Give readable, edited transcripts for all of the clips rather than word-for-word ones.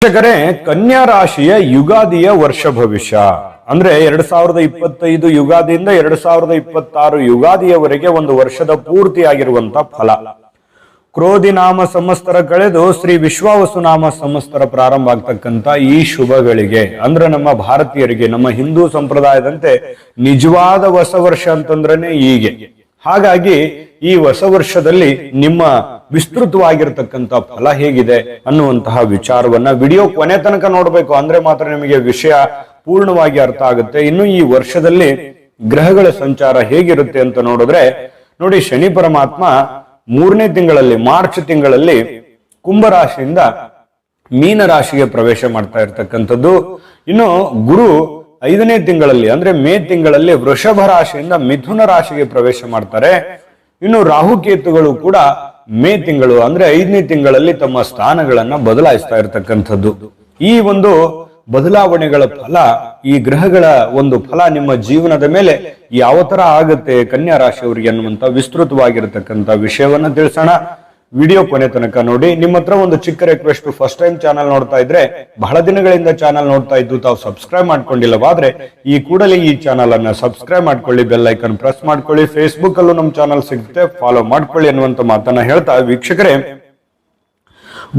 ವೀಕ್ಷಕರೇ, ಕನ್ಯಾ ರಾಶಿಯ ಯುಗಾದಿಯ ವರ್ಷ ಭವಿಷ್ಯ ಅಂದ್ರೆ 2025 ಯುಗಾದಿಯಿಂದ 2026 ಯುಗಾದಿಯವರೆಗೆ ಒಂದು ವರ್ಷದ ಪೂರ್ತಿಯಾಗಿರುವಂತ ಫಲ. ಕ್ರೋಧಿ ನಾಮ ಸಂವತ್ಸರ ಕಳೆದು ಶ್ರೀ ವಿಶ್ವಾವಸು ನಾಮ ಸಂವತ್ಸರ ಪ್ರಾರಂಭ ಆಗ್ತಕ್ಕಂತ ಈ ಶುಭಗಳಿಗೆ ಅಂದ್ರೆ ನಮ್ಮ ಭಾರತೀಯರಿಗೆ, ನಮ್ಮ ಹಿಂದೂ ಸಂಪ್ರದಾಯದಂತೆ ನಿಜವಾದ ಹೊಸ ವರ್ಷ ಅಂತಂದ್ರೇನೆ ಹೀಗೆ. ಹಾಗಾಗಿ ಈ ಹೊಸ ವರ್ಷದಲ್ಲಿ ನಿಮ್ಮ ವಿಸ್ತೃತವಾಗಿರ್ತಕ್ಕಂಥ ಫಲ ಹೇಗಿದೆ ಅನ್ನುವಂತಹ ವಿಚಾರವನ್ನ ವಿಡಿಯೋ ಕೊನೆ ತನಕ ನೋಡ್ಬೇಕು, ಅಂದ್ರೆ ಮಾತ್ರ ನಿಮಗೆ ವಿಷಯ ಪೂರ್ಣವಾಗಿ ಅರ್ಥ ಆಗುತ್ತೆ. ಇನ್ನು ಈ ವರ್ಷದಲ್ಲಿ ಗ್ರಹಗಳ ಸಂಚಾರ ಹೇಗಿರುತ್ತೆ ಅಂತ ನೋಡಿದ್ರೆ ನೋಡಿ, ಶನಿ ಪರಮಾತ್ಮ 3ನೇ ತಿಂಗಳಲ್ಲಿ, ಮಾರ್ಚ್ ತಿಂಗಳಲ್ಲಿ ಕುಂಭರಾಶಿಯಿಂದ ಮೀನ ರಾಶಿಗೆ ಪ್ರವೇಶ ಮಾಡ್ತಾ ಇರ್ತಕ್ಕಂಥದ್ದು. ಇನ್ನು ಗುರು 5ನೇ ತಿಂಗಳಲ್ಲಿ ಅಂದ್ರೆ ಮೇ ತಿಂಗಳಲ್ಲಿ ವೃಷಭ ರಾಶಿಯಿಂದ ಮಿಥುನ ರಾಶಿಗೆ ಪ್ರವೇಶ ಮಾಡ್ತಾರೆ. ಇನ್ನು ರಾಹುಕೇತುಗಳು ಕೂಡ ಮೇ ತಿಂಗಳು ಅಂದ್ರೆ 5ನೇ ತಿಂಗಳಲ್ಲಿ ತಮ್ಮ ಸ್ಥಾನಗಳನ್ನ ಬದಲಾಯಿಸ್ತಾ ಇರತಕ್ಕಂಥದ್ದು. ಈ ಒಂದು ಬದಲಾವಣೆಗಳ ಫಲ, ಈ ಗ್ರಹಗಳ ಒಂದು ಫಲ ನಿಮ್ಮ ಜೀವನದ ಮೇಲೆ ಯಾವ ತರ ಆಗುತ್ತೆ ಕನ್ಯಾ ರಾಶಿಯವರಿಗೆ ಅನ್ನುವಂತ ವಿಸ್ತೃತವಾಗಿರತಕ್ಕಂತ ವಿಷಯವನ್ನ ತಿಳಿಸೋಣ. ವಿಡಿಯೋ ಕೊನೆ ತನಕ ನೋಡಿ. ನಿಮ್ಮ ಹತ್ರ ಒಂದು ಚಿಕ್ಕ ರಿಕ್ವೆಸ್ಟ್, ಫಸ್ಟ್ ಟೈಮ್ ಚಾನಲ್ ನೋಡ್ತಾ ಇದ್ರೆ, ಬಹಳ ದಿನಗಳಿಂದ ಚಾನಲ್ ನೋಡ್ತಾ ಇದ್ದು ತಾವು ಸಬ್ಸ್ಕ್ರೈಬ್ ಮಾಡ್ಕೊಂಡಿಲ್ಲವಾದ್ರೆ ಈ ಕೂಡಲೇ ಈ ಚಾನಲ್ ಅನ್ನ ಸಬ್ಸ್ಕ್ರೈಬ್ ಮಾಡ್ಕೊಳ್ಳಿ, ಬೆಲ್ ಐಕನ್ ಪ್ರೆಸ್ ಮಾಡ್ಕೊಳ್ಳಿ. ಫೇಸ್ಬುಕ್ ಅಲ್ಲೂ ನಮ್ಮ ಚಾನಲ್ ಸಿಗುತ್ತೆ, ಫಾಲೋ ಮಾಡ್ಕೊಳ್ಳಿ ಅನ್ನುವಂತ ಮಾತನ್ನ ಹೇಳ್ತಾ, ವೀಕ್ಷಕರೇ,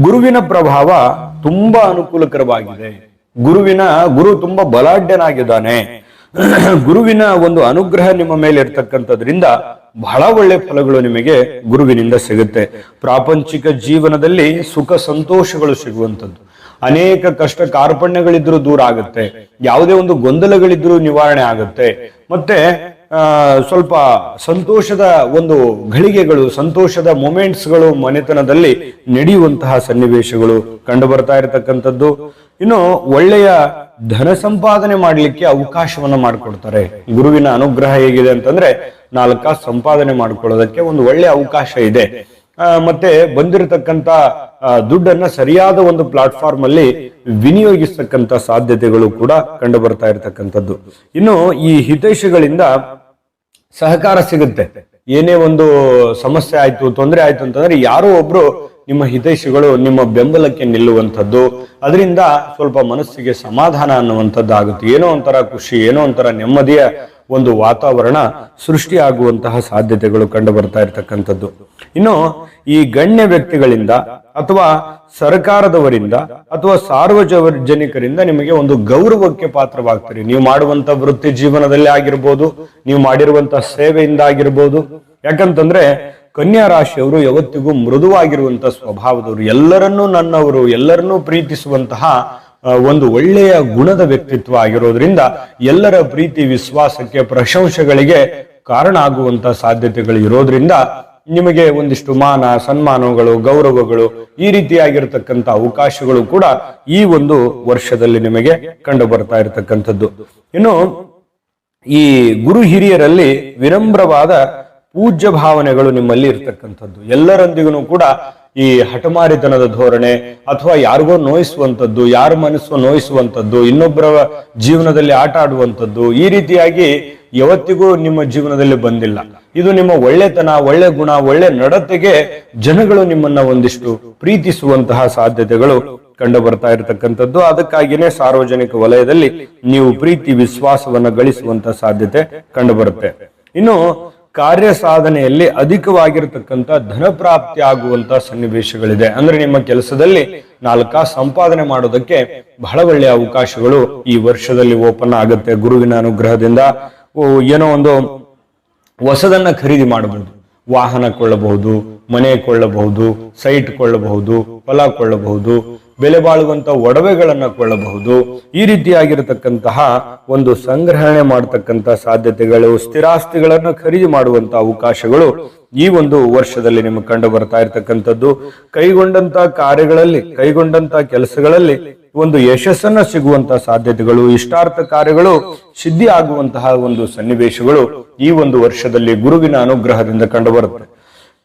ಗುರುವಿನ ಪ್ರಭಾವ ತುಂಬಾ ಅನುಕೂಲಕರವಾಗಿದೆ. ಗುರು ತುಂಬಾ ಬಲಾಢ್ಯನಾಗಿದ್ದಾನೆ. ಗುರುವಿನ ಒಂದು ಅನುಗ್ರಹ ನಿಮ್ಮ ಮೇಲೆ ಇರ್ತಕ್ಕಂಥದ್ರಿಂದ ಬಹಳ ಒಳ್ಳೆ ಫಲಗಳು ನಿಮಗೆ ಗುರುವಿನಿಂದ ಸಿಗುತ್ತೆ. ಪ್ರಾಪಂಚಿಕ ಜೀವನದಲ್ಲಿ ಸುಖ ಸಂತೋಷಗಳು ಸಿಗುವಂಥದ್ದು, ಅನೇಕ ಕಷ್ಟ ಕಾರ್ಪಣ್ಯಗಳಿದ್ರೂ ದೂರ ಆಗುತ್ತೆ, ಯಾವುದೇ ಒಂದು ಗೊಂದಲಗಳಿದ್ರೂ ನಿವಾರಣೆ ಆಗುತ್ತೆ. ಮತ್ತೆ ಸ್ವಲ್ಪ ಸಂತೋಷದ ಒಂದು ಘಳಿಗೆಗಳು, ಸಂತೋಷದ ಮೊಮೆಂಟ್ಸ್ಗಳು ಮನೆತನದಲ್ಲಿ ನಡೆಯುವಂತಹ ಸನ್ನಿವೇಶಗಳು ಕಂಡು ಬರ್ತಾ ಇರತಕ್ಕಂಥದ್ದು. ಇನ್ನು ಒಳ್ಳೆಯ ಧನ ಸಂಪಾದನೆ ಮಾಡ್ಲಿಕ್ಕೆ ಅವಕಾಶವನ್ನ ಮಾಡಿಕೊಡ್ತಾರೆ. ಗುರುವಿನ ಅನುಗ್ರಹ ಹೇಗಿದೆ ಅಂತಂದ್ರೆ 4 ಕಾಸು ಸಂಪಾದನೆ ಮಾಡ್ಕೊಳ್ಳೋದಕ್ಕೆ ಒಂದು ಒಳ್ಳೆಯ ಅವಕಾಶ ಇದೆ. ಮತ್ತೆ ಬಂದಿರತಕ್ಕಂತ ದುಡ್ಡನ್ನ ಸರಿಯಾದ ಒಂದು ಪ್ಲಾಟ್ಫಾರ್ಮ್ ಅಲ್ಲಿ ವಿನಿಯೋಗಿಸ್ತಕ್ಕಂತ ಸಾಧ್ಯತೆಗಳು ಕೂಡ ಕಂಡು ಬರ್ತಾ ಇರತಕ್ಕಂಥದ್ದು. ಇನ್ನು ಈ ಹಿತೈಷಿಗಳಿಂದ ಸಹಕಾರ ಸಿಗುತ್ತೆ. ಏನೇ ಒಂದು ಸಮಸ್ಯೆ ಆಯ್ತು, ತೊಂದರೆ ಆಯ್ತು ಅಂತಂದ್ರೆ ಯಾರೋ ಒಬ್ರು ನಿಮ್ಮ ಹಿತೈಷಿಗಳು ನಿಮ್ಮ ಬೆಂಬಲಕ್ಕೆ ನಿಲ್ಲುವಂಥದ್ದು, ಅದರಿಂದ ಸ್ವಲ್ಪ ಮನಸ್ಸಿಗೆ ಸಮಾಧಾನ ಅನ್ನುವಂಥದ್ದು ಆಗುತ್ತೆ. ಏನೋ ಒಂಥರ ಖುಷಿ, ಏನೋ ಒಂಥರ ನೆಮ್ಮದಿಯ ಒಂದು ವಾತಾವರಣ ಸೃಷ್ಟಿಯಾಗುವಂತಹ ಸಾಧ್ಯತೆಗಳು ಕಂಡು ಬರ್ತಾ ಇರತಕ್ಕಂಥದ್ದು. ಇನ್ನು ಈ ಗಣ್ಯ ವ್ಯಕ್ತಿಗಳಿಂದ ಅಥವಾ ಸರ್ಕಾರದವರಿಂದ ಅಥವಾ ಸಾರ್ವಜನಿಕರಿಂದ ನಿಮಗೆ ಒಂದು ಗೌರವಕ್ಕೆ ಪಾತ್ರವಾಗ್ತೀರಿ. ನೀವು ಮಾಡುವಂತ ವೃತ್ತಿ ಜೀವನದಲ್ಲಿ ಆಗಿರ್ಬೋದು, ನೀವು ಮಾಡಿರುವಂತಹ ಸೇವೆಯಿಂದ ಆಗಿರ್ಬೋದು. ಯಾಕಂತಂದ್ರೆ ಕನ್ಯಾ ರಾಶಿಯವರು ಯಾವತ್ತಿಗೂ ಮೃದುವಾಗಿರುವಂತ ಸ್ವಭಾವದವರು, ಎಲ್ಲರನ್ನೂ ನನ್ನವರು, ಎಲ್ಲರನ್ನೂ ಪ್ರೀತಿಸುವಂತಹ ಒಂದು ಒಳ್ಳೆಯ ಗುಣದ ವ್ಯಕ್ತಿತ್ವ ಆಗಿರೋದ್ರಿಂದ ಎಲ್ಲರ ಪ್ರೀತಿ, ವಿಶ್ವಾಸಕ್ಕೆ, ಪ್ರಶಂಸೆಗಳಿಗೆ ಕಾರಣ ಆಗುವಂತ ಸಾಧ್ಯತೆಗಳು ಇರೋದ್ರಿಂದ ನಿಮಗೆ ಒಂದಿಷ್ಟು ಮಾನ ಸನ್ಮಾನಗಳು, ಗೌರವಗಳು, ಈ ರೀತಿಯಾಗಿರ್ತಕ್ಕಂಥ ಅವಕಾಶಗಳು ಕೂಡ ಈ ಒಂದು ವರ್ಷದಲ್ಲಿ ನಿಮಗೆ ಕಂಡು ಬರ್ತಾ ಇರತಕ್ಕಂಥದ್ದು. ಇನ್ನು ಈ ಗುರು ಹಿರಿಯರಲ್ಲಿ ವಿನಮ್ರವಾದ ಪೂಜ್ಯ ಭಾವನೆಗಳು ನಿಮ್ಮಲ್ಲಿ ಇರ್ತಕ್ಕಂಥದ್ದು. ಎಲ್ಲರೊಂದಿಗೂ ಕೂಡ ಈ ಹಠಮಾರಿತನದ ಧೋರಣೆ ಅಥವಾ ಯಾರಿಗೋ ನೋಯಿಸುವಂಥದ್ದು, ಯಾರ ಮನಸ್ಸು ನೋಯಿಸುವಂಥದ್ದು, ಇನ್ನೊಬ್ಬರ ಜೀವನದಲ್ಲಿ ಆಟ ಆಡುವಂಥದ್ದು, ಈ ರೀತಿಯಾಗಿ ಯಾವತ್ತಿಗೂ ನಿಮ್ಮ ಜೀವನದಲ್ಲಿ ಬಂದಿಲ್ಲ. ಇದು ನಿಮ್ಮ ಒಳ್ಳೆತನ, ಒಳ್ಳೆ ಗುಣ, ಒಳ್ಳೆ ನಡತೆಗೆ ಜನಗಳು ನಿಮ್ಮನ್ನ ಒಂದಿಷ್ಟು ಪ್ರೀತಿಸುವಂತಹ ಸಾಧ್ಯತೆಗಳು ಕಂಡು ಬರ್ತಾ ಇರತಕ್ಕಂಥದ್ದು. ಅದಕ್ಕಾಗಿಯೇ ಸಾರ್ವಜನಿಕ ವಲಯದಲ್ಲಿ ನೀವು ಪ್ರೀತಿ ವಿಶ್ವಾಸವನ್ನ ಗಳಿಸುವಂತ ಸಾಧ್ಯತೆ ಕಂಡು ಬರುತ್ತೆ. ಇನ್ನು ಕಾರ್ಯ ಸಾಧನೆಯಲ್ಲಿ ಅಧಿಕವಾಗಿರತಕ್ಕಂಥ ಧನ ಪ್ರಾಪ್ತಿ ಆಗುವಂತ ಸನ್ನಿವೇಶಗಳಿದೆ. ಅಂದ್ರೆ ನಿಮ್ಮ ಕೆಲಸದಲ್ಲಿ 4 ಕಾಸು ಸಂಪಾದನೆ ಮಾಡೋದಕ್ಕೆ ಬಹಳ ಒಳ್ಳೆಯ ಅವಕಾಶಗಳು ಈ ವರ್ಷದಲ್ಲಿ ಓಪನ್ ಆಗುತ್ತೆ. ಗುರುವಿನ ಅನುಗ್ರಹದಿಂದ ಏನೋ ಒಂದು ಹೊಸದನ್ನ ಖರೀದಿ ಮಾಡಬಹುದು, ವಾಹನ ಕೊಳ್ಳಬಹುದು, ಮನೆ ಕೊಳ್ಳಬಹುದು, ಸೈಟ್ ಕೊಳ್ಳಬಹುದು, ಹೊಲ ಕೊಳ್ಳಬಹುದು, ಬೆಲೆ ಬಾಳುವಂತ ಒಡವೆಗಳನ್ನ ಕೊಳ್ಳಬಹುದು. ಈ ರೀತಿಯಾಗಿರತಕ್ಕಂತಹ ಒಂದು ಸಂಗ್ರಹಣೆ ಮಾಡತಕ್ಕಂತ ಸಾಧ್ಯತೆಗಳು, ಸ್ಥಿರಾಸ್ತಿಗಳನ್ನು ಖರೀದಿ ಮಾಡುವಂತ ಅವಕಾಶಗಳು ಈ ಒಂದು ವರ್ಷದಲ್ಲಿ ನಿಮಗೆ ಕಂಡು ಬರ್ತಾ ಇರತಕ್ಕಂಥದ್ದು. ಕೈಗೊಂಡಂತ ಕಾರ್ಯಗಳಲ್ಲಿ, ಕೈಗೊಂಡಂತ ಕೆಲಸಗಳಲ್ಲಿ ಒಂದು ಯಶಸ್ಸನ್ನ ಸಿಗುವಂತಹ ಸಾಧ್ಯತೆಗಳು, ಇಷ್ಟಾರ್ಥ ಕಾರ್ಯಗಳು ಸಿದ್ಧಿ ಆಗುವಂತಹ ಒಂದು ಸನ್ನಿವೇಶಗಳು ಈ ಒಂದು ವರ್ಷದಲ್ಲಿ ಗುರುವಿನ ಅನುಗ್ರಹದಿಂದ ಕಂಡು ಬರುತ್ತೆ.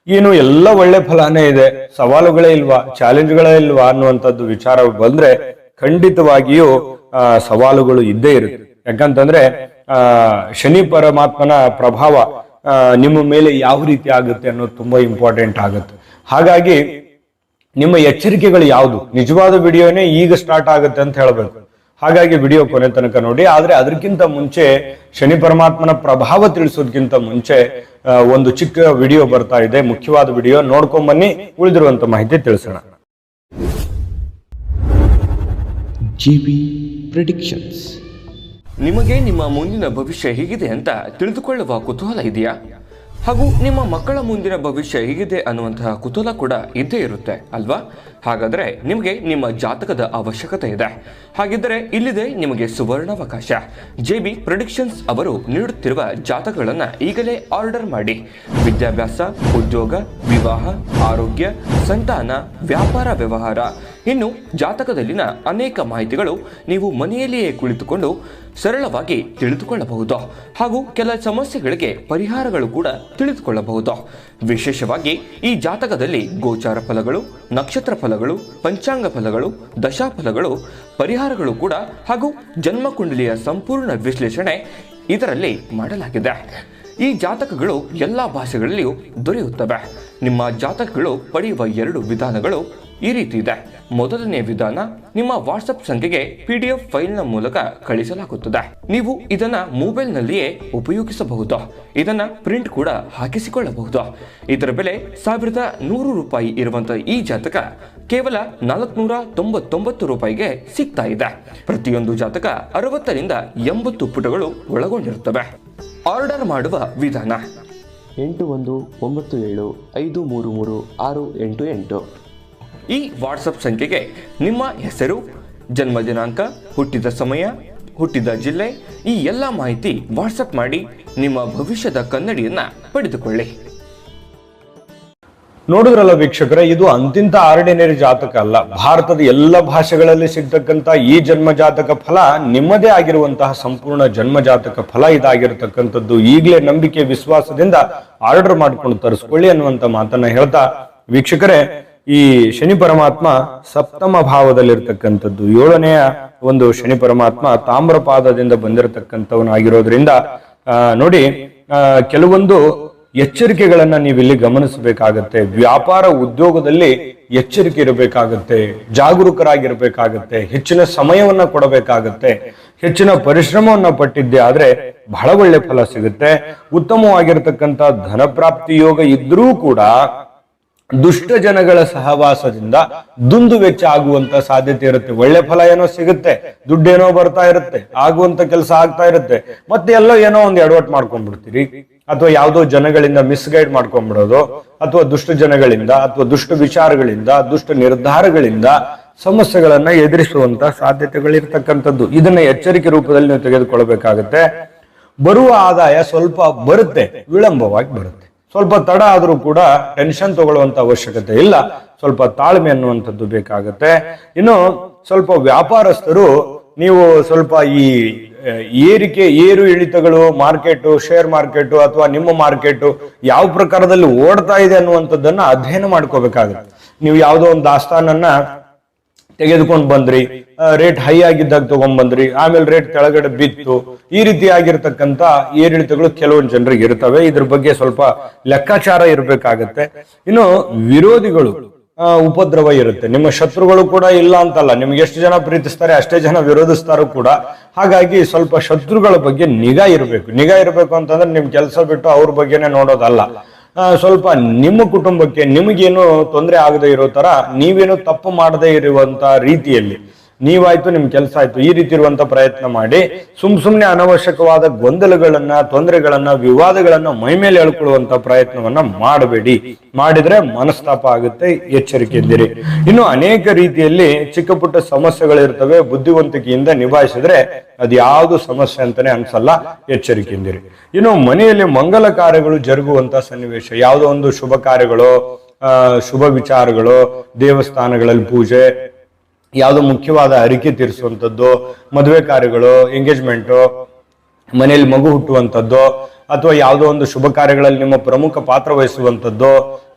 ಏನು ಎಲ್ಲ ಒಳ್ಳೆ ಫಲಾನೇ ಇದೆ, ಸವಾಲುಗಳೇ ಇಲ್ವಾ, ಚಾಲೆಂಜ್ಗಳೇ ಇಲ್ವಾ ಅನ್ನುವಂಥದ್ದು ವಿಚಾರ ಬಂದ್ರೆ ಖಂಡಿತವಾಗಿಯೂ ಸವಾಲುಗಳು ಇದ್ದೇ ಇರುತ್ತೆ. ಯಾಕಂತಂದ್ರೆ ಶನಿ ಪರಮಾತ್ಮನ ಪ್ರಭಾವ ನಿಮ್ಮ ಮೇಲೆ ಯಾವ ರೀತಿ ಆಗುತ್ತೆ ಅನ್ನೋದು ತುಂಬಾ ಇಂಪಾರ್ಟೆಂಟ್ ಆಗುತ್ತೆ. ಹಾಗಾಗಿ ನಿಮ್ಮ ಎಚ್ಚರಿಕೆಗಳು ಯಾವುದು? ನಿಜವಾದ ವಿಡಿಯೋನೇ ಈಗ ಸ್ಟಾರ್ಟ್ ಆಗುತ್ತೆ ಅಂತ ಹೇಳಬೇಕು. ಹಾಗಾಗಿ ವಿಡಿಯೋ ಕೊನೆ ತನಕ ನೋಡಿ. ಆದ್ರೆ ಅದಕ್ಕಿಂತ ಮುಂಚೆ ಶನಿ ಪರಮಾತ್ಮನ ಪ್ರಭಾವ ತಿಳಿಸೋದಕ್ಕಿಂತ ಮುಂಚೆ ಒಂದು ಚಿಕ್ಕ ವಿಡಿಯೋ ಬರ್ತಾ ಇದೆ, ಮುಖ್ಯವಾದ ವಿಡಿಯೋ, ನೋಡ್ಕೊಂಡ್ ಬನ್ನಿ. ಉಳಿದಿರುವಂತ ಮಾಹಿತಿ ತಿಳಿಸೋಣ. GB predictions. ನಿಮಗೆ ನಿಮ್ಮ ಮುಂದಿನ ಭವಿಷ್ಯ ಹೇಗಿದೆ ಅಂತ ತಿಳಿದುಕೊಳ್ಳುವ ಕುತೂಹಲ ಇದೆಯಾ? ಹಾಗೂ ನಿಮ್ಮ ಮಕ್ಕಳ ಮುಂದಿನ ಭವಿಷ್ಯ ಹೇಗಿದೆ ಅನ್ನುವಂತಹ ಕುತೂಹಲ ಕೂಡ ಇದ್ದೇ ಇರುತ್ತೆ ಅಲ್ವಾ? ಹಾಗಾದರೆ ನಿಮಗೆ ನಿಮ್ಮ ಜಾತಕದ ಅವಶ್ಯಕತೆ ಇದೆ. ಹಾಗಿದ್ದರೆ ಇಲ್ಲಿದೆ ನಿಮಗೆ ಸುವರ್ಣಾವಕಾಶ. JB ಪ್ರೆಡಿಕ್ಷನ್ಸ್ ಅವರು ನೀಡುತ್ತಿರುವ ಜಾತಕಗಳನ್ನು ಈಗಲೇ ಆರ್ಡರ್ ಮಾಡಿ. ವಿದ್ಯಾಭ್ಯಾಸ, ಉದ್ಯೋಗ, ವಿವಾಹ, ಆರೋಗ್ಯ, ಸಂತಾನ, ವ್ಯಾಪಾರ ವ್ಯವಹಾರ, ಇನ್ನು ಜಾತಕದಲ್ಲಿನ ಅನೇಕ ಮಾಹಿತಿಗಳು ನೀವು ಮನೆಯಲ್ಲಿಯೇ ಕುಳಿತುಕೊಂಡು ಸರಳವಾಗಿ ತಿಳಿದುಕೊಳ್ಳಬಹುದು. ಹಾಗೂ ಕೆಲ ಸಮಸ್ಯೆಗಳಿಗೆ ಪರಿಹಾರಗಳು ಕೂಡ ತಿಳಿದುಕೊಳ್ಳಬಹುದು. ವಿಶೇಷವಾಗಿ ಈ ಜಾತಕದಲ್ಲಿ ಗೋಚಾರ ಫಲಗಳು, ನಕ್ಷತ್ರ ಫಲಗಳು, ಪಂಚಾಂಗ ಫಲಗಳು, ದಶಾಫಲಗಳು, ಪರಿಹಾರಗಳು ಕೂಡ ಹಾಗೂ ಜನ್ಮಕುಂಡಲಿಯ ಸಂಪೂರ್ಣ ವಿಶ್ಲೇಷಣೆ ಇದರಲ್ಲಿ ಮಾಡಲಾಗಿದೆ. ಈ ಜಾತಕಗಳು ಎಲ್ಲ ಭಾಷೆಗಳಲ್ಲಿಯೂ ದೊರೆಯುತ್ತವೆ. ನಿಮ್ಮ ಜಾತಕಗಳು ಪಡೆಯುವ 2 ವಿಧಾನಗಳು ಈ ರೀತಿ ಇದೆ. ಮೊದಲನೇ ವಿಧಾನ, ನಿಮ್ಮ ವಾಟ್ಸಪ್ ಸಂಖ್ಯೆಗೆ PDF ಫೈಲ್ನ ಮೂಲಕ ಕಳಿಸಲಾಗುತ್ತದೆ. ನೀವು ಇದನ್ನ ಮೊಬೈಲ್ನಲ್ಲಿಯೇ ಉಪಯೋಗಿಸಬಹುದು. ಇದನ್ನ ಪ್ರಿಂಟ್ ಕೂಡ ಹಾಕಿಸಿಕೊಳ್ಳಬಹುದು. ಇದರ ಬೆಲೆ 1100 ರೂಪಾಯಿ ಇರುವಂತಹ ಈ ಜಾತಕ ಕೇವಲ 499 ರೂಪಾಯಿಗೆ ಸಿಗ್ತಾ ಇದೆ. ಪ್ರತಿಯೊಂದು ಜಾತಕ 60 ರಿಂದ 80 ಪುಟಗಳು ಒಳಗೊಂಡಿರುತ್ತವೆ. ಆರ್ಡರ್ ಮಾಡುವ ವಿಧಾನ: 8197533688. ಈ ವಾಟ್ಸಪ್ ಸಂಖ್ಯೆಗೆ ನಿಮ್ಮ ಹೆಸರು, ಜನ್ಮ ದಿನಾಂಕ, ಹುಟ್ಟಿದ ಸಮಯ, ಹುಟ್ಟಿದ ಜಿಲ್ಲೆ, ಈ ಎಲ್ಲ ಮಾಹಿತಿ ವಾಟ್ಸಪ್ ಮಾಡಿ ನಿಮ್ಮ ಭವಿಷ್ಯದ ಕನ್ನಡಿಯನ್ನ ಪಡೆದುಕೊಳ್ಳಿ. ನೋಡಿದ್ರಲ್ಲ ವೀಕ್ಷಕರೇ, ಇದು ಅಂತಿಂತ ಆರ್ಡಿನರಿ ಜಾತಕ ಅಲ್ಲ. ಭಾರತದ ಎಲ್ಲ ಭಾಷೆಗಳಲ್ಲಿ ಸಿಗ್ತಕ್ಕಂತ ಈ ಜನ್ಮ ಜಾತಕ ಫಲ ನಿಮ್ಮದೇ ಆಗಿರುವಂತಹ ಸಂಪೂರ್ಣ ಜನ್ಮ ಜಾತಕ ಫಲ ಇದಾಗಿರ್ತಕ್ಕಂಥದ್ದು. ಈಗಲೇ ನಂಬಿಕೆ ವಿಶ್ವಾಸದಿಂದ ಆರ್ಡರ್ ಮಾಡ್ಕೊಂಡು ತರಿಸ್ಕೊಳ್ಳಿ ಅನ್ನುವಂತ ಮಾತನ್ನ ಹೇಳ್ತಾ, ವೀಕ್ಷಕರೇ, ಈ ಶನಿ ಪರಮಾತ್ಮ ಸಪ್ತಮ ಭಾವದಲ್ಲಿರ್ತಕ್ಕಂಥದ್ದು, 7ನೆಯ ಒಂದು ಶನಿ ಪರಮಾತ್ಮ ತಾಮ್ರಪಾದದಿಂದ ಬಂದಿರತಕ್ಕಂಥವನಾಗಿರೋದ್ರಿಂದ ನೋಡಿ, ಕೆಲವೊಂದು ಎಚ್ಚರಿಕೆಗಳನ್ನ ನೀವಿಲ್ಲಿ ಗಮನಿಸಬೇಕಾಗತ್ತೆ. ವ್ಯಾಪಾರ ಉದ್ಯೋಗದಲ್ಲಿ ಎಚ್ಚರಿಕೆ ಇರಬೇಕಾಗತ್ತೆ, ಜಾಗರೂಕರಾಗಿರ್ಬೇಕಾಗತ್ತೆ, ಹೆಚ್ಚಿನ ಸಮಯವನ್ನ ಕೊಡಬೇಕಾಗತ್ತೆ. ಹೆಚ್ಚಿನ ಪರಿಶ್ರಮವನ್ನ ಪಟ್ಟಿದ್ದೆ ಆದ್ರೆ ಬಹಳ ಒಳ್ಳೆ ಫಲ ಸಿಗುತ್ತೆ. ಉತ್ತಮವಾಗಿರ್ತಕ್ಕಂಥ ಧನಪ್ರಾಪ್ತಿ ಯೋಗ ಇದ್ರೂ ಕೂಡ ದುಷ್ಟ ಜನಗಳ ಸಹವಾಸದಿಂದ ದುಂದು ವೆಚ್ಚ ಆಗುವಂತ ಸಾಧ್ಯತೆ ಇರುತ್ತೆ. ಒಳ್ಳೆ ಫಲ ಏನೋ ಸಿಗುತ್ತೆ, ದುಡ್ಡೇನೋ ಬರ್ತಾ ಇರುತ್ತೆ, ಆಗುವಂತ ಕೆಲಸ ಆಗ್ತಾ ಇರುತ್ತೆ, ಮತ್ತೆ ಎಲ್ಲೋ ಏನೋ ಒಂದು ಎಡವಟ್ ಮಾಡ್ಕೊಂಡ್ಬಿಡ್ತೀರಿ, ಅಥವಾ ಯಾವುದೋ ಜನಗಳಿಂದ ಮಿಸ್ಗೈಡ್ ಮಾಡ್ಕೊಂಡ್ಬಿಡೋದು, ಅಥವಾ ದುಷ್ಟ ಜನಗಳಿಂದ ಅಥವಾ ದುಷ್ಟ ವಿಚಾರಗಳಿಂದ, ದುಷ್ಟ ನಿರ್ಧಾರಗಳಿಂದ ಸಮಸ್ಯೆಗಳನ್ನ ಎದುರಿಸುವಂತ ಸಾಧ್ಯತೆಗಳಿರ್ತಕ್ಕಂಥದ್ದು. ಇದನ್ನ ಎಚ್ಚರಿಕೆ ರೂಪದಲ್ಲಿ ನೀವು ತೆಗೆದುಕೊಳ್ಬೇಕಾಗತ್ತೆ. ಬರುವ ಆದಾಯ ಸ್ವಲ್ಪ ಬರುತ್ತೆ, ವಿಳಂಬವಾಗಿ ಬರುತ್ತೆ. ಸ್ವಲ್ಪ ತಡ ಆದ್ರೂ ಕೂಡ ಟೆನ್ಷನ್ ತಗೊಳ್ಳುವಂತ ಅವಶ್ಯಕತೆ ಇಲ್ಲ. ಸ್ವಲ್ಪ ತಾಳ್ಮೆ ಅನ್ನುವಂಥದ್ದು ಬೇಕಾಗತ್ತೆ. ಇನ್ನು ಸ್ವಲ್ಪ ವ್ಯಾಪಾರಸ್ಥರು, ನೀವು ಸ್ವಲ್ಪ ಈ ಏರು ಇಳಿತಗಳು, ಮಾರ್ಕೆಟ್, ಶೇರ್ ಮಾರ್ಕೆಟ್ ಅಥವಾ ನಿಮ್ಮ ಮಾರ್ಕೆಟ್ ಯಾವ ಪ್ರಕಾರದಲ್ಲಿ ಓಡ್ತಾ ಇದೆ ಅನ್ನುವಂಥದ್ದನ್ನ ಅಧ್ಯಯನ ಮಾಡ್ಕೋಬೇಕಾಗುತ್ತೆ. ನೀವು ಯಾವುದೋ ಒಂದು ದಾಸ್ತಾನನ್ನ ತೆಗೆದುಕೊಂಡು ಬಂದ್ರಿ, ರೇಟ್ ಹೈ ಆಗಿದ್ದಾಗ ತಗೊಂಡ್ ಬಂದ್ರಿ, ಆಮೇಲೆ ರೇಟ್ ಕೆಳಗಡೆ ಬಿತ್ತು, ಈ ರೀತಿ ಆಗಿರ್ತಕ್ಕಂಥ ಏರಿಳಿತಗಳು ಕೆಲವೊಂದು ಜನರಿಗೆ ಇರ್ತವೆ. ಇದ್ರ ಬಗ್ಗೆ ಸ್ವಲ್ಪ ಲೆಕ್ಕಾಚಾರ ಇರ್ಬೇಕಾಗತ್ತೆ. ಇನ್ನು ವಿರೋಧಿಗಳು ಉಪದ್ರವ ಇರುತ್ತೆ. ನಿಮ್ಮ ಶತ್ರುಗಳು ಕೂಡ ಇಲ್ಲ ಅಂತಲ್ಲ, ನಿಮ್ಗೆ ಎಷ್ಟು ಜನ ಪ್ರೀತಿಸ್ತಾರೆ ಅಷ್ಟೇ ಜನ ವಿರೋಧಿಸ್ತಾರು ಕೂಡ. ಹಾಗಾಗಿ ಸ್ವಲ್ಪ ಶತ್ರುಗಳ ಬಗ್ಗೆ ನಿಗಾ ಇರಬೇಕು ಅಂತಂದ್ರೆ ನಿಮ್ ಕೆಲಸ ಬಿಟ್ಟು ಅವ್ರ ಬಗ್ಗೆನೆ ನೋಡೋದಲ್ಲ. ಸ್ವಲ್ಪ ನಿಮ್ಮ ಕುಟುಂಬಕ್ಕೆ ನಿಮಗೇನು ತೊಂದರೆ ಆಗದೆ ಇರೋ ತರ, ನೀವೇನು ತಪ್ಪು ಮಾಡದೇ ಇರುವಂತ ರೀತಿಯಲ್ಲಿ ನೀವಾಯ್ತು, ನಿಮ್ ಕೆಲಸ ಆಯ್ತು, ಈ ರೀತಿ ಇರುವಂತ ಪ್ರಯತ್ನ ಮಾಡಿ. ಸುಮ್ನೆ ಅನವಶ್ಯಕವಾದ ಗೊಂದಲಗಳನ್ನ, ತೊಂದರೆಗಳನ್ನ, ವಿವಾದಗಳನ್ನ ಮೈಮೇಲೆ ಹೇಳ್ಕೊಳ್ಳುವಂತ ಪ್ರಯತ್ನವನ್ನ ಮಾಡಬೇಡಿ. ಮಾಡಿದ್ರೆ ಮನಸ್ತಾಪ ಆಗುತ್ತೆ, ಎಚ್ಚರಿಕೆಯಿಂದಿರಿ. ಇನ್ನು ಅನೇಕ ರೀತಿಯಲ್ಲಿ ಚಿಕ್ಕ ಪುಟ್ಟ ಸಮಸ್ಯೆಗಳಿರ್ತವೆ, ಬುದ್ಧಿವಂತಿಕೆಯಿಂದ ನಿಭಾಯಿಸಿದ್ರೆ ಅದ್ಯಾವುದು ಸಮಸ್ಯೆ ಅಂತಾನೆ ಅನ್ಸಲ್ಲ, ಎಚ್ಚರಿಕೆಯಿಂದಿರಿ. ಇನ್ನು ಮನೆಯಲ್ಲಿ ಮಂಗಲ ಕಾರ್ಯಗಳು ಜರುಗುವಂತ ಸನ್ನಿವೇಶ, ಯಾವುದೋ ಒಂದು ಶುಭ ಕಾರ್ಯಗಳು, ಶುಭ ವಿಚಾರಗಳು, ದೇವಸ್ಥಾನಗಳಲ್ಲಿ ಪೂಜೆ, ಯಾವುದೋ ಮುಖ್ಯವಾದ ಹರಿಕೆ ತೀರಿಸುವಂಥದ್ದು, ಮದುವೆ ಕಾರ್ಯಗಳು, ಎಂಗೇಜ್ಮೆಂಟು, ಮನೆಯಲ್ಲಿ ಮಗು ಹುಟ್ಟುವಂಥದ್ದು, ಅಥವಾ ಯಾವುದೋ ಒಂದು ಶುಭ ಕಾರ್ಯಗಳಲ್ಲಿ ನಿಮ್ಮ ಪ್ರಮುಖ ಪಾತ್ರ ವಹಿಸುವಂಥದ್ದು,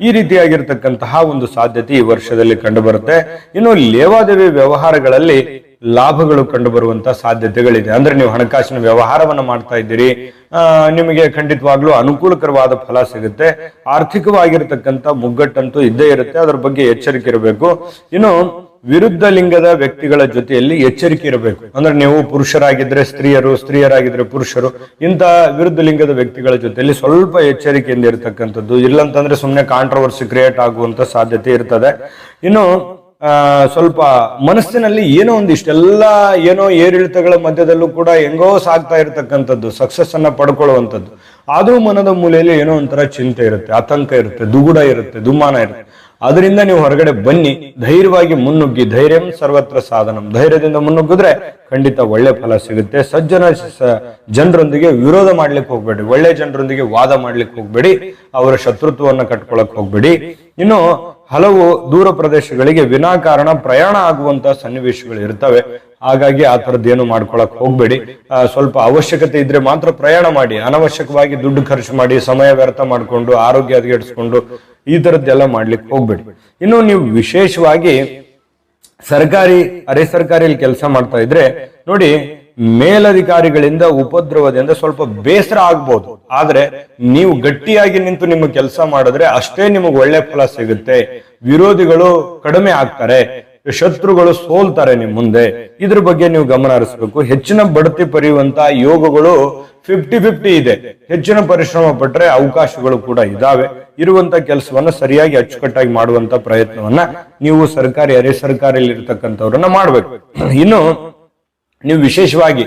ಈ ರೀತಿಯಾಗಿರ್ತಕ್ಕಂತಹ ಒಂದು ಸಾಧ್ಯತೆ ಈ ವರ್ಷದಲ್ಲಿ ಕಂಡು ಬರುತ್ತೆ. ಇನ್ನು ಲೇವಾದೇವಿ ವ್ಯವಹಾರಗಳಲ್ಲಿ ಲಾಭಗಳು ಕಂಡು ಬರುವಂತ ಸಾಧ್ಯತೆಗಳಿದೆ. ಅಂದ್ರೆ ನೀವು ಹಣಕಾಸಿನ ವ್ಯವಹಾರವನ್ನ ಮಾಡ್ತಾ ಇದ್ದೀರಿ, ನಿಮಗೆ ಖಂಡಿತವಾಗ್ಲೂ ಅನುಕೂಲಕರವಾದ ಫಲ ಸಿಗುತ್ತೆ. ಆರ್ಥಿಕವಾಗಿರತಕ್ಕಂತ ಮುಗ್ಗಟ್ಟಂತೂ ಇದ್ದೇ ಇರುತ್ತೆ, ಅದರ ಬಗ್ಗೆ ಎಚ್ಚರಿಕೆ ಇರಬೇಕು. ಇನ್ನು ವಿರುದ್ಧ ಲಿಂಗದ ವ್ಯಕ್ತಿಗಳ ಜೊತೆಯಲ್ಲಿ ಎಚ್ಚರಿಕೆ ಇರಬೇಕು. ಅಂದ್ರೆ ನೀವು ಪುರುಷರಾಗಿದ್ರೆ ಸ್ತ್ರೀಯರು, ಸ್ತ್ರೀಯರಾಗಿದ್ರೆ ಪುರುಷರು, ಇಂಥ ವಿರುದ್ಧ ಲಿಂಗದ ವ್ಯಕ್ತಿಗಳ ಜೊತೆಯಲ್ಲಿ ಸ್ವಲ್ಪ ಎಚ್ಚರಿಕೆಯಿಂದ ಇರತಕ್ಕಂಥದ್ದು. ಇಲ್ಲಂತಂದ್ರೆ ಸುಮ್ಮನೆ ಕಾಂಟ್ರವರ್ಸಿ ಕ್ರಿಯೇಟ್ ಆಗುವಂತ ಸಾಧ್ಯತೆ ಇರ್ತದೆ. ಇನ್ನು ಸ್ವಲ್ಪ ಮನಸ್ಸಿನಲ್ಲಿ ಏನೋ ಒಂದಿಷ್ಟೆಲ್ಲ ಏನೋ ಏರಿಳಿತಗಳ ಮಧ್ಯದಲ್ಲೂ ಕೂಡ ಹೆಂಗೋ ಸಾಗ್ತಾ ಇರತಕ್ಕಂಥದ್ದು, ಸಕ್ಸಸ್ ಅನ್ನ ಪಡ್ಕೊಳ್ಳುವಂಥದ್ದು. ಆದ್ರೂ ಮನದ ಮೂಲೆಯಲ್ಲಿ ಏನೋ ಒಂಥರ ಚಿಂತೆ ಇರುತ್ತೆ, ಆತಂಕ ಇರುತ್ತೆ, ದುಗುಡ ಇರುತ್ತೆ, ದುಮ್ಮಾನ ಇರುತ್ತೆ. ಅದರಿಂದ ನೀವು ಹೊರಗಡೆ ಬನ್ನಿ, ಧೈರ್ಯವಾಗಿ ಮುನ್ನುಗ್ಗಿ. ಧೈರ್ಯಂ ಸರ್ವತ್ರ ಸಾಧನಂ. ಧೈರ್ಯದಿಂದ ಮುನ್ನುಗ್ಗಿದ್ರೆ ಖಂಡಿತ ಒಳ್ಳೆ ಫಲ ಸಿಗುತ್ತೆ. ಜನರೊಂದಿಗೆ ವಿರೋಧ ಮಾಡ್ಲಿಕ್ಕೆ ಹೋಗ್ಬೇಡಿ, ಒಳ್ಳೆ ಜನರೊಂದಿಗೆ ವಾದ ಮಾಡ್ಲಿಕ್ಕೆ ಹೋಗ್ಬೇಡಿ, ಅವರ ಶತ್ರುತ್ವವನ್ನ ಕಟ್ಕೊಳಕ್ ಹೋಗ್ಬೇಡಿ. ಇನ್ನು ಹಲವು ದೂರ ಪ್ರದೇಶಗಳಿಗೆ ವಿನಾಕಾರಣ ಪ್ರಯಾಣ ಆಗುವಂತ ಸನ್ನಿವೇಶಗಳು ಇರ್ತವೆ. ಹಾಗಾಗಿ ಆ ಥರದ್ದೇನು ಮಾಡ್ಕೊಳಕ್ ಹೋಗ್ಬೇಡಿ. ಸ್ವಲ್ಪ ಅವಶ್ಯಕತೆ ಇದ್ರೆ ಮಾತ್ರ ಪ್ರಯಾಣ ಮಾಡಿ. ಅನವಶ್ಯಕವಾಗಿ ದುಡ್ಡು ಖರ್ಚು ಮಾಡಿ, ಸಮಯ ವ್ಯರ್ಥ ಮಾಡ್ಕೊಂಡು, ಆರೋಗ್ಯ ಹದಗೆಡಿಸ್ಕೊಂಡು ಈ ತರದ್ದೆಲ್ಲ ಮಾಡ್ಲಿಕ್ಕೆ ಹೋಗ್ಬೇಡಿ. ಇನ್ನು ನೀವು ವಿಶೇಷವಾಗಿ ಸರ್ಕಾರಿ ಅರೆ ಸರ್ಕಾರಿಯಲ್ಲಿ ಕೆಲಸ ಮಾಡ್ತಾ ಇದ್ರೆ ನೋಡಿ, ಮೇಲಧಿಕಾರಿಗಳಿಂದ ಉಪದ್ರವದಿಂದ ಸ್ವಲ್ಪ ಬೇಸರ ಆಗ್ಬೋದು. ಆದ್ರೆ ನೀವು ಗಟ್ಟಿಯಾಗಿ ನಿಂತು ನಿಮ್ಮ ಕೆಲಸ ಮಾಡಿದ್ರೆ ಅಷ್ಟೇ ನಿಮಗೆ ಒಳ್ಳೆ ಫಲ ಸಿಗುತ್ತೆ. ವಿರೋಧಿಗಳು ಕಡಿಮೆ ಆಗ್ತಾರೆ, ಶತ್ರುಗಳು ಸೋಲ್ತಾರೆ ನಿಮ್ ಮುಂದೆ. ಇದ್ರ ಬಗ್ಗೆ ನೀವು ಗಮನ ಹರಿಸಬೇಕು. ಹೆಚ್ಚಿನ ಬಡ್ತಿ ಪಡೆಯುವಂತ ಯೋಗಗಳು 50-50 ಇದೆ. ಹೆಚ್ಚಿನ ಪರಿಶ್ರಮ ಪಟ್ರೆ ಅವಕಾಶಗಳು ಕೂಡ ಇದಾವೆ. ಇರುವಂತ ಕೆಲಸವನ್ನ ಸರಿಯಾಗಿ ಅಚ್ಚುಕಟ್ಟಾಗಿ ಮಾಡುವಂತ ಪ್ರಯತ್ನವನ್ನ ನೀವು ಸರ್ಕಾರಿ ಅರೆ ಸರ್ಕಾರಿಯಲ್ಲಿ ಇರ್ತಕ್ಕಂಥವ್ರನ್ನ ಮಾಡ್ಬೇಕು. ಇನ್ನು ನೀವು ವಿಶೇಷವಾಗಿ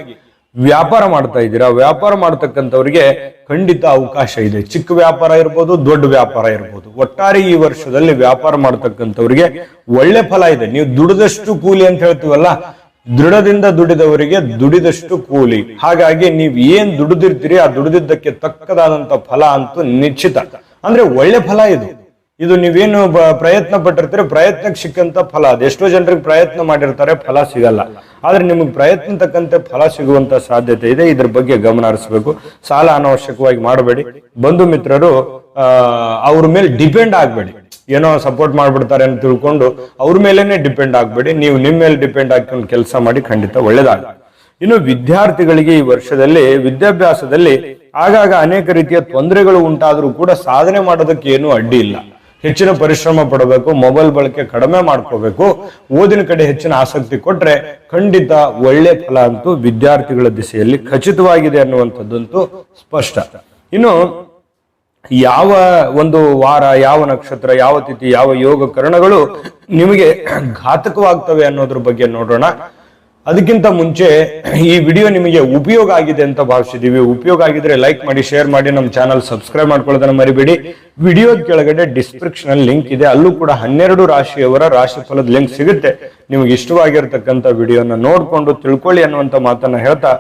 ವ್ಯಾಪಾರ ಮಾಡ್ತಾ ಇದ್ದೀರಾ, ವ್ಯಾಪಾರ ಮಾಡ್ತಕ್ಕಂಥವ್ರಿಗೆ ಖಂಡಿತ ಅವಕಾಶ ಇದೆ. ಚಿಕ್ಕ ವ್ಯಾಪಾರ ಇರ್ಬೋದು, ದೊಡ್ಡ ವ್ಯಾಪಾರ ಇರ್ಬೋದು. ಒಟ್ಟಾರೆ ಈ ವರ್ಷದಲ್ಲಿ ವ್ಯಾಪಾರ ಮಾಡ್ತಕ್ಕಂಥವ್ರಿಗೆ ಒಳ್ಳೆ ಫಲ ಇದೆ. ನೀವು ದುಡಿದಷ್ಟು ಕೂಲಿ ಅಂತ ಹೇಳ್ತೀವಲ್ಲ, ದೃಢದಿಂದ ದುಡಿದವರಿಗೆ ದುಡಿದಷ್ಟು ಕೂಲಿ. ಹಾಗಾಗಿ ನೀವು ಏನ್ ದುಡಿದಿರ್ತೀರಿ ಆ ದುಡಿದಿದ್ದಕ್ಕೆ ತಕ್ಕದಾದಂತ ಫಲ ಅಂತೂ ನಿಶ್ಚಿತ. ಅಂದ್ರೆ ಒಳ್ಳೆ ಫಲ ಇದು ನೀವೇನು ಪ್ರಯತ್ನ ಪಟ್ಟಿರ್ತೀರಿ, ಪ್ರಯತ್ನಕ್ಕೆ ಸಿಕ್ಕಂತ ಫಲ. ಅದೆಷ್ಟೋ ಜನರಿಗೆ ಪ್ರಯತ್ನ ಮಾಡಿರ್ತಾರೆ, ಫಲ ಸಿಗಲ್ಲ. ಆದ್ರೆ ನಿಮಗೆ ಪ್ರಯತ್ನ ತಕ್ಕಂತೆ ಫಲ ಸಿಗುವಂತ ಸಾಧ್ಯತೆ ಇದೆ. ಇದ್ರ ಬಗ್ಗೆ ಗಮನ ಹರಿಸಬೇಕು. ಸಾಲ ಅನಾವಶ್ಯಕವಾಗಿ ಮಾಡಬೇಡಿ. ಬಂಧು ಮಿತ್ರರು ಅವ್ರ ಮೇಲೆ ಡಿಪೆಂಡ್ ಆಗ್ಬೇಡಿ. ಏನೋ ಸಪೋರ್ಟ್ ಮಾಡ್ಬಿಡ್ತಾರೆ ಅಂತ ತಿಳ್ಕೊಂಡು ಅವ್ರ ಮೇಲೇನೆ ಡಿಪೆಂಡ್ ಆಗ್ಬೇಡಿ. ನೀವು ನಿಮ್ಮ ಮೇಲೆ ಡಿಪೆಂಡ್ ಆಗ್ಕೊಂಡು ಕೆಲಸ ಮಾಡಿ, ಖಂಡಿತ ಒಳ್ಳೇದಾಗ. ಇನ್ನು ವಿದ್ಯಾರ್ಥಿಗಳಿಗೆ ಈ ವರ್ಷದಲ್ಲಿ ವಿದ್ಯಾಭ್ಯಾಸದಲ್ಲಿ ಆಗಾಗ ಅನೇಕ ರೀತಿಯ ತೊಂದರೆಗಳು ಉಂಟಾದ್ರೂ ಕೂಡ ಸಾಧನೆ ಮಾಡೋದಕ್ಕೆ ಏನೂ ಅಡ್ಡಿ ಇಲ್ಲ. ಹೆಚ್ಚಿನ ಪರಿಶ್ರಮ ಪಡಬೇಕು, ಮೊಬೈಲ್ ಬಳಕೆ ಕಡಿಮೆ ಮಾಡ್ಕೋಬೇಕು, ಓದಿನ ಕಡೆ ಹೆಚ್ಚಿನ ಆಸಕ್ತಿ ಕೊಟ್ರೆ ಖಂಡಿತ ಒಳ್ಳೆ ಫಲ ಅಂತೂ ವಿದ್ಯಾರ್ಥಿಗಳ ದಿಸೆಯಲ್ಲಿ ಖಚಿತವಾಗಿದೆ ಅನ್ನುವಂಥದ್ದಂತೂ ಸ್ಪಷ್ಟ. ಇನ್ನು ಯಾವ ಒಂದು ವಾರ, ಯಾವ ನಕ್ಷತ್ರ, ಯಾವ ತಿಥಿ, ಯಾವ ಯೋಗ ಕರಣಗಳು ನಿಮಗೆ ಘಾತಕವಾಗ್ತವೆ ಅನ್ನೋದ್ರ ಬಗ್ಗೆ ನೋಡೋಣ. ಅದಕ್ಕಿಂತ ಮುಂಚೆ ಈ ವಿಡಿಯೋ ನಿಮಗೆ ಉಪಯೋಗ ಆಗಿದೆ ಅಂತ ಭಾವಿಸಿದೀವಿ. ಉಪಯೋಗ ಆಗಿದ್ರೆ ಲೈಕ್ ಮಾಡಿ, ಶೇರ್ ಮಾಡಿ, ನಮ್ಮ ಚಾನಲ್ ಸಬ್ಸ್ಕ್ರೈಬ್ ಮಾಡ್ಕೊಳ್ಳೋದನ್ನ ಮರಿಬೇಡಿ. ವಿಡಿಯೋದ ಕೆಳಗಡೆ ಡಿಸ್ಕ್ರಿಪ್ಷನ್ ಲಿಂಕ್ ಇದೆ, ಅಲ್ಲೂ ಕೂಡ 12 ರಾಶಿಯವರ ರಾಶಿಫಲದ ಲಿಂಕ್ ಸಿಗುತ್ತೆ. ನಿಮಗೆ ಇಷ್ಟವಾಗಿರ್ತಕ್ಕಂಥ ವಿಡಿಯೋನ ನೋಡ್ಕೊಂಡು ತಿಳ್ಕೊಳ್ಳಿ ಅನ್ನುವಂತ ಮಾತನ್ನ ಹೇಳ್ತಾ,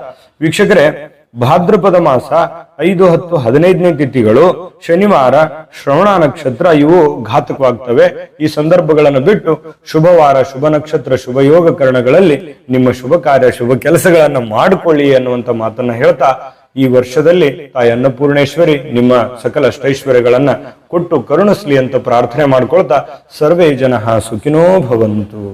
ವೀಕ್ಷಕರೇ, ಭಾದ್ರಪದ ಮಾಸ 5, 10, 15ನೇ ತಿಥಿಗಳು ಶನಿವಾರ, ಶ್ರವಣ ನಕ್ಷತ್ರ ಇವು ಘಾತಕವಾಗ್ತವೆ. ಈ ಸಂದರ್ಭಗಳನ್ನು ಬಿಟ್ಟು ಶುಭವಾರ, ಶುಭ ನಕ್ಷತ್ರ, ಶುಭ ಯೋಗ ಕರಣಗಳಲ್ಲಿ ನಿಮ್ಮ ಶುಭ ಕಾರ್ಯ, ಶುಭ ಕೆಲಸಗಳನ್ನ ಮಾಡಿಕೊಳ್ಳಿ ಅನ್ನುವಂತ ಮಾತನ್ನ ಹೇಳ್ತಾ, ಈ ವರ್ಷದಲ್ಲಿ ತಾಯಿ ಅನ್ನಪೂರ್ಣೇಶ್ವರಿ ನಿಮ್ಮ ಸಕಲ ಅಷ್ಟೈಶ್ವರ್ಯಗಳನ್ನ ಕೊಟ್ಟು ಕರುಣಿಸ್ಲಿ ಅಂತ ಪ್ರಾರ್ಥನೆ ಮಾಡ್ಕೊಳ್ತಾ, ಸರ್ವೇ ಜನಃ ಸುಖಿನೋ ಭವಂತು.